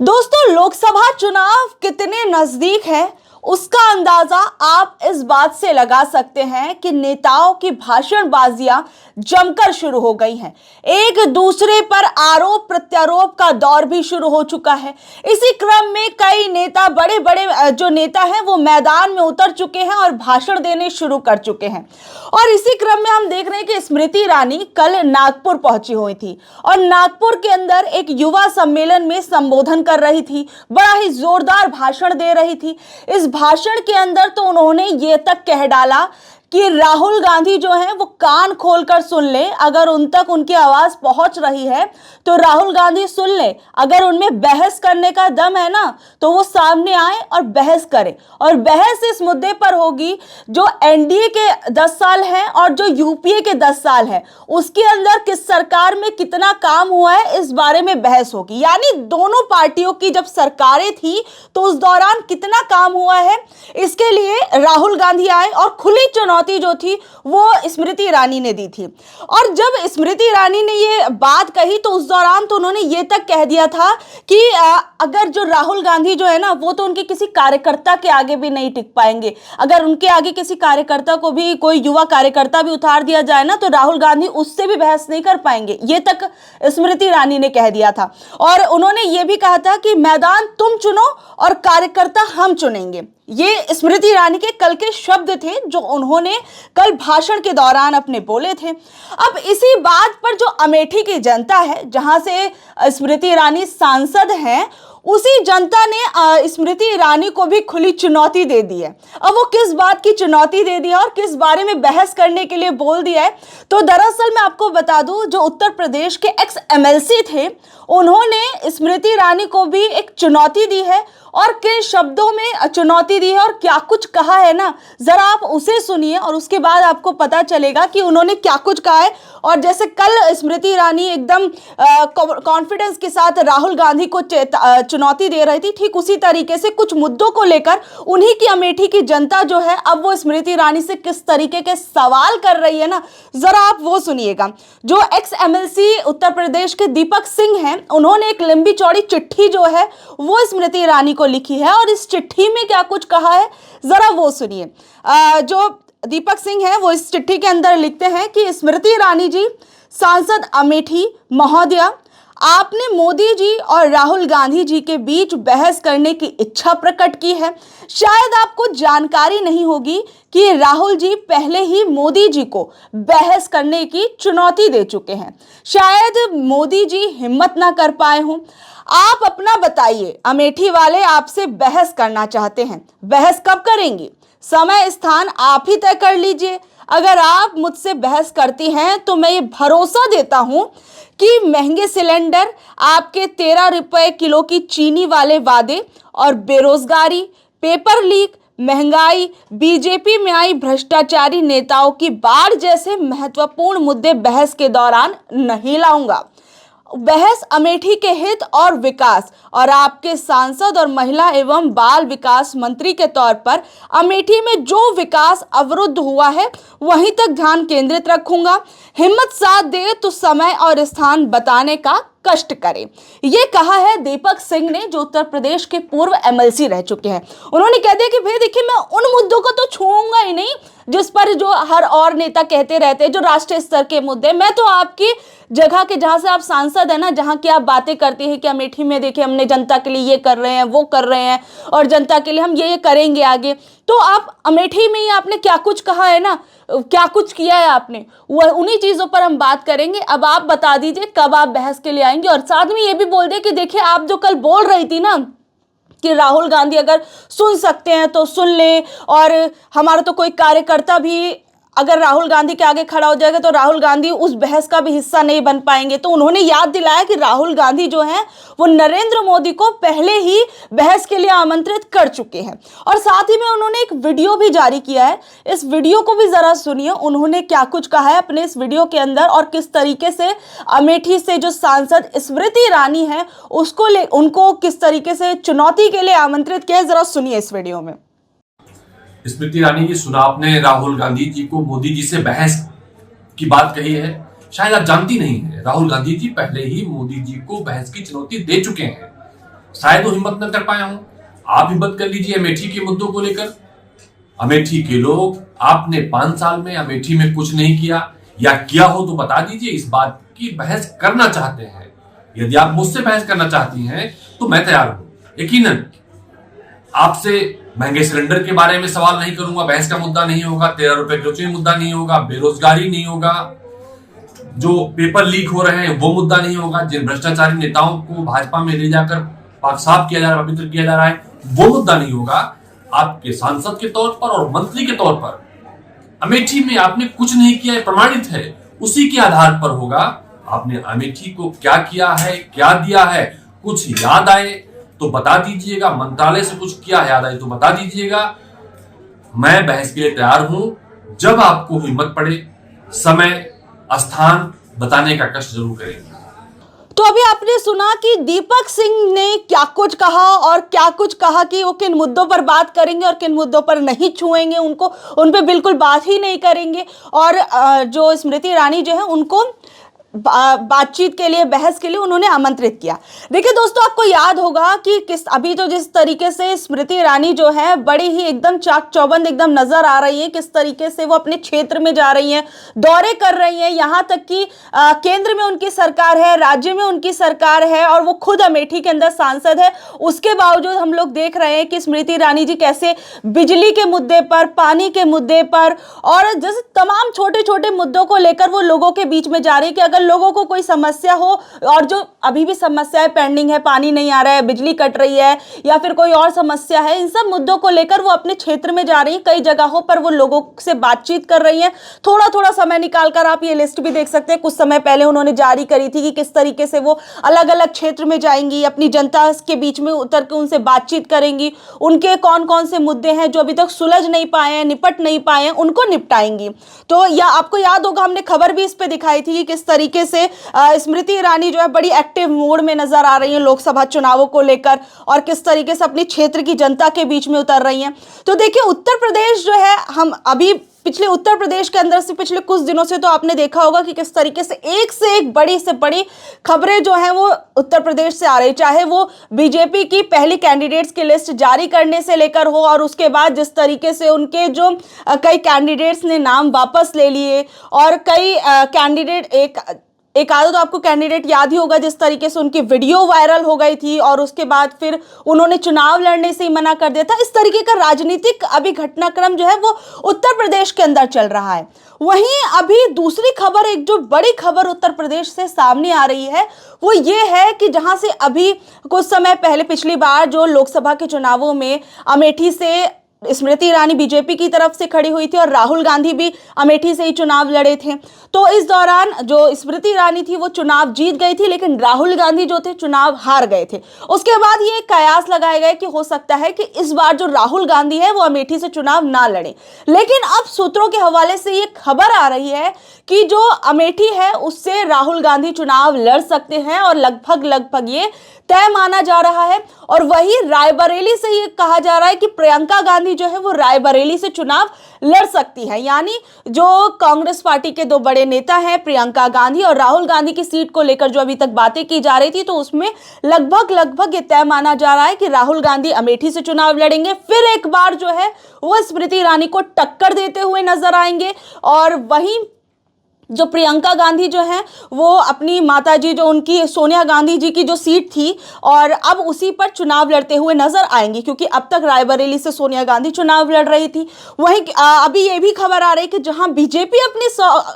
दोस्तों, लोकसभा चुनाव कितने नजदीक है उसका अंदाजा आप इस बात से लगा सकते हैं कि नेताओं की भाषणबाजियां जमकर शुरू हो गई हैं। एक दूसरे पर आरोप प्रत्यारोप का दौर भी शुरू हो चुका है। इसी क्रम में कई नेता, बड़े बड़े जो नेता हैं, वो मैदान में उतर चुके हैं और भाषण देने शुरू कर चुके हैं। और इसी क्रम में हम देख रहे हैं कि स्मृति ईरानी कल नागपुर पहुंची हुई थी और नागपुर के अंदर एक युवा सम्मेलन में संबोधन कर रही थी। बड़ा ही जोरदार भाषण दे रही थी। इस भाषण के अंदर तो उन्होंने ये तक कह डाला कि राहुल गांधी जो हैं वो कान खोलकर सुन ले, अगर उन तक उनकी आवाज पहुंच रही है तो राहुल गांधी सुन ले। अगर उनमें बहस करने का दम है ना तो वो सामने आए और बहस करें। और बहस इस मुद्दे पर होगी जो एनडीए के 10 साल हैं और जो यूपीए के 10 साल है, उसके अंदर किस सरकार में कितना काम हुआ है इस बारे में बहस होगी। यानी दोनों पार्टियों की जब सरकारें थी तो उस दौरान कितना काम हुआ है, इसके लिए राहुल गांधी आए और खुली चुनौती जो थी वो स्मृति ईरानी ने दी थी। और जब स्मृति ईरानी ने ये बात कही तो उस दौरान तो उन्होंने ये तक कह दिया था कि अगर जो राहुल गांधी जो है ना वो तो उनके किसी कार्यकर्ता के आगे भी नहीं टिक पाएंगे। अगर उनके आगे किसी कार्यकर्ता को भी, कोई युवा कार्यकर्ता भी उतार दिया जाए ना तो राहुल गांधी उससे भी बहस नहीं कर पाएंगे। ये तक स्मृति ईरानी ने कह दिया था। और उन्होंने ये भी कहा था कि मैदान तुम चुनो और कार्यकर्ता हम चुनेंगे। ये स्मृति ईरानी के कल के शब्द थे जो उन्होंने कल भाषण के दौरान अपने बोले थे। अब इसी बात पर जो अमेठी की जनता है, जहां से स्मृति ईरानी सांसद हैं, उसी जनता ने स्मृति ईरानी को भी खुली चुनौती दे दी है। अब वो किस बात की चुनौती दे दी है और किस बारे में बहस करने के लिए बोल दिया है, तो दरअसल मैं आपको बता दूं, जो उत्तर प्रदेश के एक्स एमएलसी थे उन्होंने स्मृति ईरानी को भी एक चुनौती दी है। और किन शब्दों में चुनौती दी है और क्या कुछ कहा है ना, जरा आप उसे सुनिए और उसके बाद आपको पता चलेगा कि उन्होंने क्या कुछ कहा है। और जैसे कल स्मृति ईरानी एकदम कॉन्फिडेंस के साथ राहुल गांधी को चुनौती दे रही थी, ठीक उसी तरीके से कुछ मुद्दों को लेकर उन्हीं की अमेठी की जनता जो है अब वो स्मृति ईरानी से किस तरीके के सवाल कर रही है ना, जरा आप वो सुनिएगा। जो एक्स एमएलसी उत्तर प्रदेश के दीपक सिंह हैं, उन्होंने एक लंबी चौड़ी चिट्ठी जो है वो स्मृति ईरानी को लिखी है और इस चिट्ठी में क्या कुछ कहा है जरा वो सुनिए। जो दीपक सिंह है वो इस चिट्ठी के अंदर लिखते हैं कि स्मृति ईरानी जी, सांसद अमेठी महोदया, आपने मोदी जी और राहुल गांधी जी के बीच बहस करने की इच्छा प्रकट की है। शायद आपको जानकारी नहीं होगी कि राहुल जी पहले ही मोदी जी को बहस करने की चुनौती दे चुके हैं। शायद मोदी जी हिम्मत ना कर पाए हों। आप अपना बताइए, अमेठी वाले आपसे बहस करना चाहते हैं, बहस कब करेंगी? समय स्थान आप ही तय कर लीजिए। अगर आप मुझसे बहस करती हैं तो मैं ये भरोसा देता हूं कि महंगे सिलेंडर, आपके 13 रुपए किलो की चीनी वाले वादे और बेरोजगारी, पेपर लीक, महंगाई, बीजेपी में आई भ्रष्टाचारी नेताओं की बाढ़ जैसे महत्वपूर्ण मुद्दे बहस के दौरान नहीं लाऊंगा। बहस अमेठी के हित और विकास और आपके सांसद और महिला एवं बाल विकास मंत्री के तौर पर अमेठी में जो विकास अवरुद्ध हुआ है वहीं तक ध्यान केंद्रित रखूंगा। हिम्मत साथ दे तो समय और स्थान बताने का कष्ट करें। ये कहा है दीपक सिंह ने, जो उत्तर प्रदेश के पूर्व एमएलसी रह चुके हैं। उन्होंने कह दिया कि भाई देखिए, मैं उन मुद्दों को तो छूऊंगा ही नहीं जिस पर जो हर और नेता कहते रहते हैं, जो राष्ट्रीय स्तर के मुद्दे। मैं तो आपकी जगह के, जहां से आप सांसद है ना, जहां की आप बातें करती हैं कि अमेठी में देखिए हमने जनता के लिए ये कर रहे हैं, वो कर रहे हैं और जनता के लिए हम ये करेंगे आगे, तो आप अमेठी में ही आपने क्या कुछ कहा है ना, क्या कुछ किया है आपने, वह उन्हीं चीजों पर हम बात करेंगे। अब आप बता दीजिए कब आप बहस के लिए आएंगे। और साथ में ये भी बोल दे कि देखिए, आप जो कल बोल रही थी ना कि राहुल गांधी अगर सुन सकते हैं तो सुन ले, और हमारा तो कोई कार्यकर्ता भी अगर राहुल गांधी के आगे खड़ा हो जाएगा तो राहुल गांधी उस बहस का भी हिस्सा नहीं बन पाएंगे। तो उन्होंने याद दिलाया कि राहुल गांधी जो हैं वो नरेंद्र मोदी को पहले ही बहस के लिए आमंत्रित कर चुके हैं। और साथ ही में उन्होंने एक वीडियो भी जारी किया है। इस वीडियो को भी जरा सुनिए, उन्होंने क्या कुछ कहा है अपने इस वीडियो के अंदर और किस तरीके से अमेठी से जो सांसद स्मृति ईरानी है उनको किस तरीके से चुनौती के लिए आमंत्रित किया है। जरा सुनिए इस वीडियो में। स्मृति ईरानी जी, सुना आपने राहुल गांधी जी को मोदी जी से बहस की बात कही है। शायद आप जानती नहीं है, राहुल गांधी जी पहले ही मोदी जी को बहस की चुनौती दे चुके हैं। शायद वो हिम्मत न कर पाया हूं। आप हिम्मत कर लीजिए अमेठी के मुद्दों को लेकर। अमेठी के लोग, आपने 5 साल में अमेठी में कुछ नहीं किया, या किया हो तो बता दीजिए। इस बात की बहस करना चाहते हैं, यदि आप मुझसे बहस करना चाहती हैं तो मैं तैयार हूं। यकीनन आपसे महंगे सिलेंडर के बारे में सवाल नहीं करूंगा, बहस का मुद्दा नहीं होगा। 13 रुपए किलो मुद्दा नहीं होगा, बेरोजगारी नहीं होगा, जो पेपर लीक हो रहे हैं वो मुद्दा नहीं होगा, जिन भ्रष्टाचारी नेताओं को भाजपा में ले जाकर पाक साफ किया जा रहा है, पवित्र किया जा रहा है, वो मुद्दा नहीं होगा। आपके सांसद के तौर पर और मंत्री के तौर पर अमेठी में आपने कुछ नहीं किया, प्रमाणित है, उसी के आधार पर होगा। आपने अमेठी को क्या किया है, क्या दिया है, कुछ याद आए तो बता दीजिएगा। मंत्रालय से कुछ किया याद आए तो बता दीजिएगा। मैं बहस के लिए तैयार हूं। जब आपको हिम्मत पड़े, समय स्थान बताने का कष्ट जरूर करेंगे। तो अभी आपने सुना कि दीपक सिंह ने क्या कुछ कहा और क्या कुछ कहा कि वो किन मुद्दों पर बात करेंगे और किन मुद्दों पर नहीं छुएंगे, उनको उन पे बिल्कुल बात ही नहीं करेंगे। और जो स्मृति ईरानी जो है उनको बातचीत के लिए, बहस के लिए उन्होंने आमंत्रित किया। देखिए दोस्तों, आपको याद होगा कि अभी तो जिस तरीके से स्मृति ईरानी जो है बड़ी ही एकदम चाक चौबंद एकदम नजर आ रही है, किस तरीके से वो अपने क्षेत्र में जा रही हैं, दौरे कर रही हैं, यहाँ तक कि केंद्र में उनकी सरकार है, राज्य में उनकी सरकार है और वो खुद अमेठी के अंदर सांसद है। उसके बावजूद हम लोग देख रहे हैं कि स्मृति ईरानी जी कैसे बिजली के मुद्दे पर, पानी के मुद्दे पर और जैसे तमाम छोटे छोटे मुद्दों को लेकर वो लोगों के बीच में जा रही है कि अगर लोगों को कोई समस्या हो, और जो अभी भी समस्याएं पेंडिंग है, पानी नहीं आ रहा है, बिजली कट रही है या फिर कोई और समस्या है, इन सब मुद्दों को लेकर वो अपने क्षेत्र में जा रही है। कई जगहों पर वो लोगों से बातचीत कर रही हैं। थोड़ा थोड़ा समय निकालकर आप ये लिस्ट भी देख सकते हैं। कुछ समय पहले उन्होंने जारी करी थी कि किस तरीके से वो अलग अलग क्षेत्र में जाएंगी, अपनी जनता के बीच में उतर के उनसे बातचीत करेंगी, उनके कौन कौन से मुद्दे हैं जो अभी तक सुलझ नहीं पाए हैं, निपट नहीं पाए हैं, उनको निपटाएंगी। तो या आपको याद होगा, हमने खबर भी इस पे दिखाई थी कि किस तरीके से स्मृति ईरानी जो है बड़ी एक्टिव मोड में नजर आ रही हैं लोकसभा चुनावों को लेकर और किस तरीके से अपनी क्षेत्र की जनता के बीच में उतर रही हैं। तो देखिए, उत्तर प्रदेश जो है, हम अभी पिछले उत्तर प्रदेश के अंदर से पिछले कुछ दिनों से तो आपने देखा होगा कि किस तरीके से एक बड़ी से बड़ी खबरें जो हैं वो उत्तर प्रदेश से आ रही, चाहे वो बीजेपी की पहली कैंडिडेट्स की लिस्ट जारी करने से लेकर हो और उसके बाद जिस तरीके से उनके जो कई कैंडिडेट्स ने नाम वापस ले लिए और कई कैंडिडेट एक आधा तो आपको कैंडिडेट याद ही होगा जिस तरीके से उनकी वीडियो वायरल हो गई थी और उसके बाद फिर उन्होंने चुनाव लड़ने से ही मना कर दिया था। इस तरीके का राजनीतिक अभी घटनाक्रम जो है वो उत्तर प्रदेश के अंदर चल रहा है। वहीं अभी दूसरी खबर, एक जो बड़ी खबर उत्तर प्रदेश से सामने आ रही है वो ये है कि जहां से अभी कुछ समय पहले पिछली बार जो लोकसभा के चुनावों में अमेठी से स्मृति ईरानी बीजेपी की तरफ से खड़ी हुई थी और राहुल गांधी भी अमेठी से ही चुनाव लड़े थे। तो इस दौरान जो स्मृति ईरानी थी वो चुनाव जीत गई थी, लेकिन राहुल गांधी जो थे चुनाव हार गए थे। उसके बाद ये कयास लगाए गए कि हो सकता है कि इस बार जो राहुल गांधी है वो अमेठी से चुनाव ना लड़े। लेकिन अब सूत्रों के हवाले से ये खबर आ रही है कि जो अमेठी है उससे राहुल गांधी चुनाव लड़ सकते हैं और लगभग ये तय माना जा रहा है। और वही रायबरेली से ये कहा जा रहा है कि प्रियंका गांधी जो है वो रायबरेली से चुनाव लड़ सकती है। यानी जो कांग्रेस पार्टी के दो बड़े नेता हैं प्रियंका गांधी और राहुल गांधी की सीट को लेकर जो अभी तक बातें की जा रही थी, तो उसमें लगभग ये तय माना जा रहा है कि राहुल गांधी अमेठी से चुनाव लड़ेंगे। फिर एक बार जो है वो स्मृति ईरानी को टक्कर देते हुए नजर आएंगे। और वहीं जो प्रियंका गांधी जो है वो अपनी माताजी जो उनकी सोनिया गांधी जी की जो सीट थी और अब उसी पर चुनाव लड़ते हुए नजर आएंगी, क्योंकि अब तक रायबरेली से सोनिया गांधी चुनाव लड़ रही थी। वहीं अभी ये भी खबर आ रही है कि जहां बीजेपी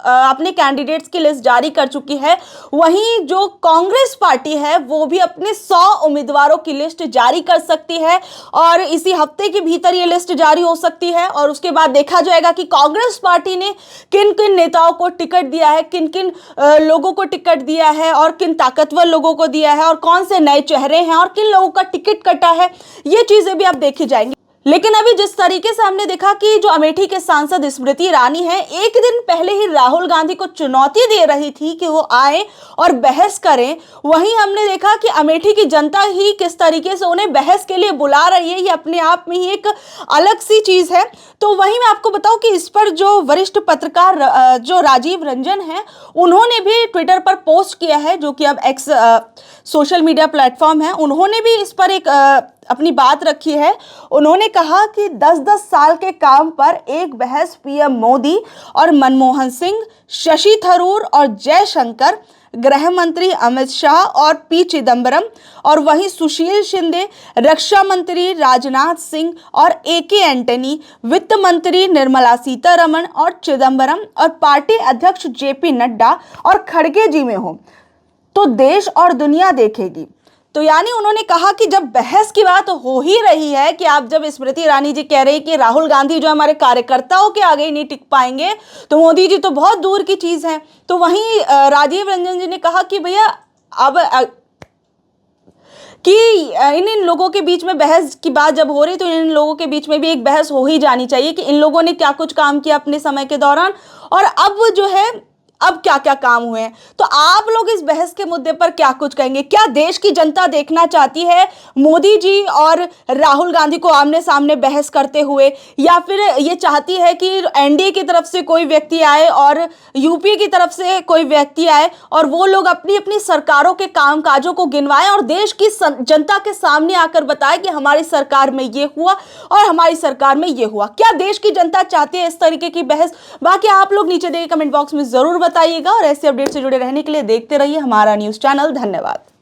अपने कैंडिडेट्स की लिस्ट जारी कर चुकी है, वहीं जो कांग्रेस पार्टी है वो भी अपने 100 उम्मीदवारों की लिस्ट जारी कर सकती है और इसी हफ्ते के भीतर ये लिस्ट जारी हो सकती है। और उसके बाद देखा जाएगा कि कांग्रेस पार्टी ने किन किन नेताओं को टिकट दिया है, किन किन लोगों को टिकट दिया है और किन ताकतवर लोगों को दिया है और कौन से नए चेहरे हैं और किन लोगों का टिकट कटा है, ये चीजें भी आप देखी जाएंगी। लेकिन अभी जिस तरीके से हमने देखा कि जो अमेठी के सांसद स्मृति ईरानी हैं, एक दिन पहले ही राहुल गांधी को चुनौती दे रही थी कि वो आए और बहस करें, वहीं हमने देखा कि अमेठी की जनता ही किस तरीके से उन्हें बहस के लिए बुला रही है। ये अपने आप में ही एक अलग सी चीज है। तो वहीं मैं आपको बताऊं कि इस पर जो वरिष्ठ पत्रकार जो राजीव रंजन हैं, उन्होंने भी ट्विटर पर पोस्ट किया है, जो कि अब एक्स सोशल मीडिया प्लेटफॉर्म है। उन्होंने भी इस पर एक अपनी बात रखी है। उन्होंने कहा कि 10-10 साल के काम पर एक बहस पीएम मोदी और मनमोहन सिंह, शशि थरूर और जयशंकर, गृह मंत्री अमित शाह और पी चिदंबरम, और वहीं सुशील शिंदे, रक्षा मंत्री राजनाथ सिंह और एके एंटनी, वित्त मंत्री निर्मला सीतारमण और चिदंबरम और पार्टी अध्यक्ष जेपी नड्डा और खड़गे जी में हो तो देश और दुनिया देखेगी। तो यानी उन्होंने कहा कि जब बहस की बात हो ही रही है, कि आप जब स्मृति ईरानी जी कह रही कि राहुल गांधी जो हमारे कार्यकर्ताओं के आगे ही नहीं टिक पाएंगे, तो मोदी जी तो बहुत दूर की चीज है। तो वहीं राजीव रंजन जी ने कहा कि भैया अब कि इन लोगों के बीच में बहस की बात जब हो रही, तो इन लोगों के बीच में भी एक बहस हो ही जानी चाहिए कि इन लोगों ने क्या कुछ काम किया अपने समय के दौरान, और अब जो है अब क्या क्या काम हुए हैं। तो आप लोग इस बहस के मुद्दे पर क्या कुछ कहेंगे? क्या देश की जनता देखना चाहती है मोदी जी और राहुल गांधी को आमने सामने बहस करते हुए, या फिर ये चाहती है कि एनडीए की तरफ से कोई व्यक्ति आए और यूपीए की तरफ से कोई व्यक्ति आए और वो लोग अपनी अपनी सरकारों के कामकाजों को गिनवाएं और देश की जनता के सामने आकर बताएं कि हमारी सरकार में ये हुआ और हमारी सरकार में ये हुआ? क्या देश की जनता चाहती है इस तरीके की बहस? बाकी आप लोग नीचे दिए कमेंट बॉक्स में जरूर बताइएगा, और ऐसे अपडेट से जुड़े रहने के लिए देखते रहिए हमारा न्यूज़ चैनल। धन्यवाद।